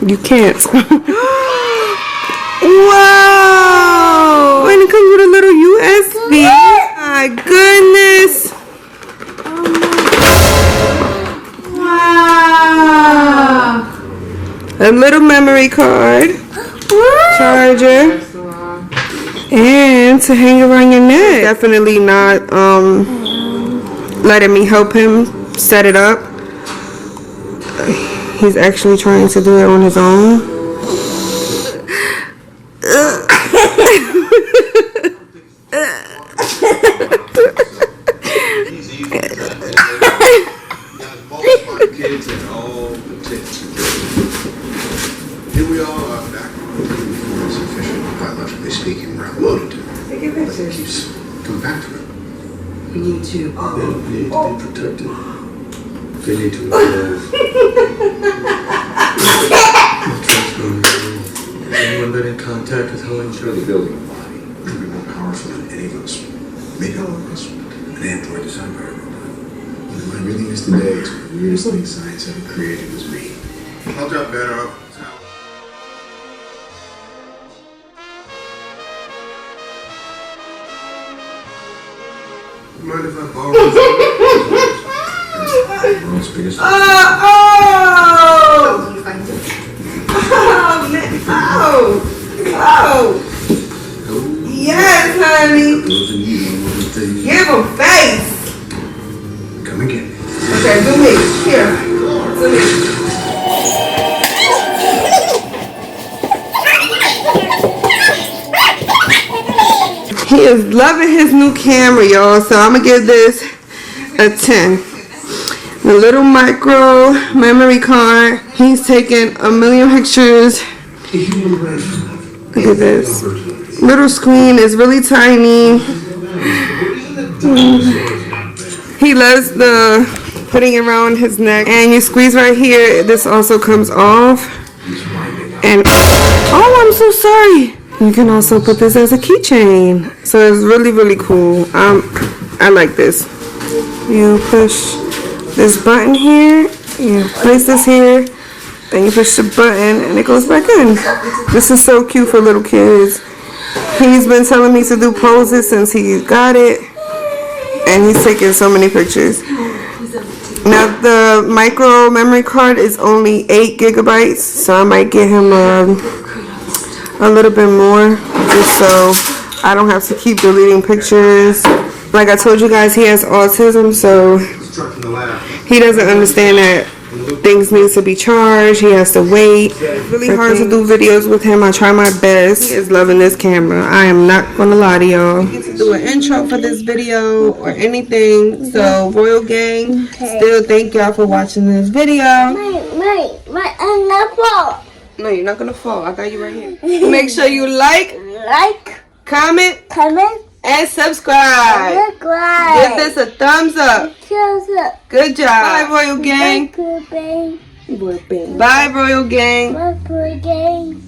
You can't. Wow! And it comes with a little USB. My goodness. Wow! A little memory card. Charger. And to hang around your neck. Definitely not letting me help him set it up. He's actually trying to do it on his own. Here we all are back. Sufficient, biologically speaking, we're outloaded. Take your pictures. Keeps coming back to it. We need to. They need to be protected. They need to evolve. Anyone been in contact with Helen? Show the building a body. Could be more powerful than any of us. Maybe all of us. An android designed by a robot. What I really miss today is the weirdest thing science ever created was me. I'll drop better off. Mind if I borrow this? World's biggest. Oh, man. Oh. Yes, honey. Give him face. Come and get me. Okay, do me. Here. Do me. He is loving his new camera, y'all. So I'm gonna give this a 10. The little micro memory card. He's taken a million pictures. Look at this. Little screen is really tiny. He loves the putting it around his neck. And you squeeze right here. This also comes off. And oh, I'm so sorry. You can also put this as a keychain. So it's really, really cool. I like this. You push this button here. You place this here. Then you push the button and it goes back in. This is so cute for little kids. He's been telling me to do poses since he got it. And he's taken so many pictures. Now the micro memory card is only 8 gigabytes. So I might get him a little bit more, just so I don't have to keep deleting pictures. Like I told you guys, he has autism, so he doesn't understand that things need to be charged. He has to wait. It's really hard to do videos with him. I try my best. He is loving this camera. I am not gonna lie to y'all. I get to do an intro for this video or anything. So Royal Gang, still thank y'all for watching this video. I'm not fall. No, you're not gonna fall. I got you right here. Make sure you like, comment, and subscribe. Give this a thumbs up. Good job. Bye, Royal Gang. Bye, Royal Gang. Bye, Royal Gang.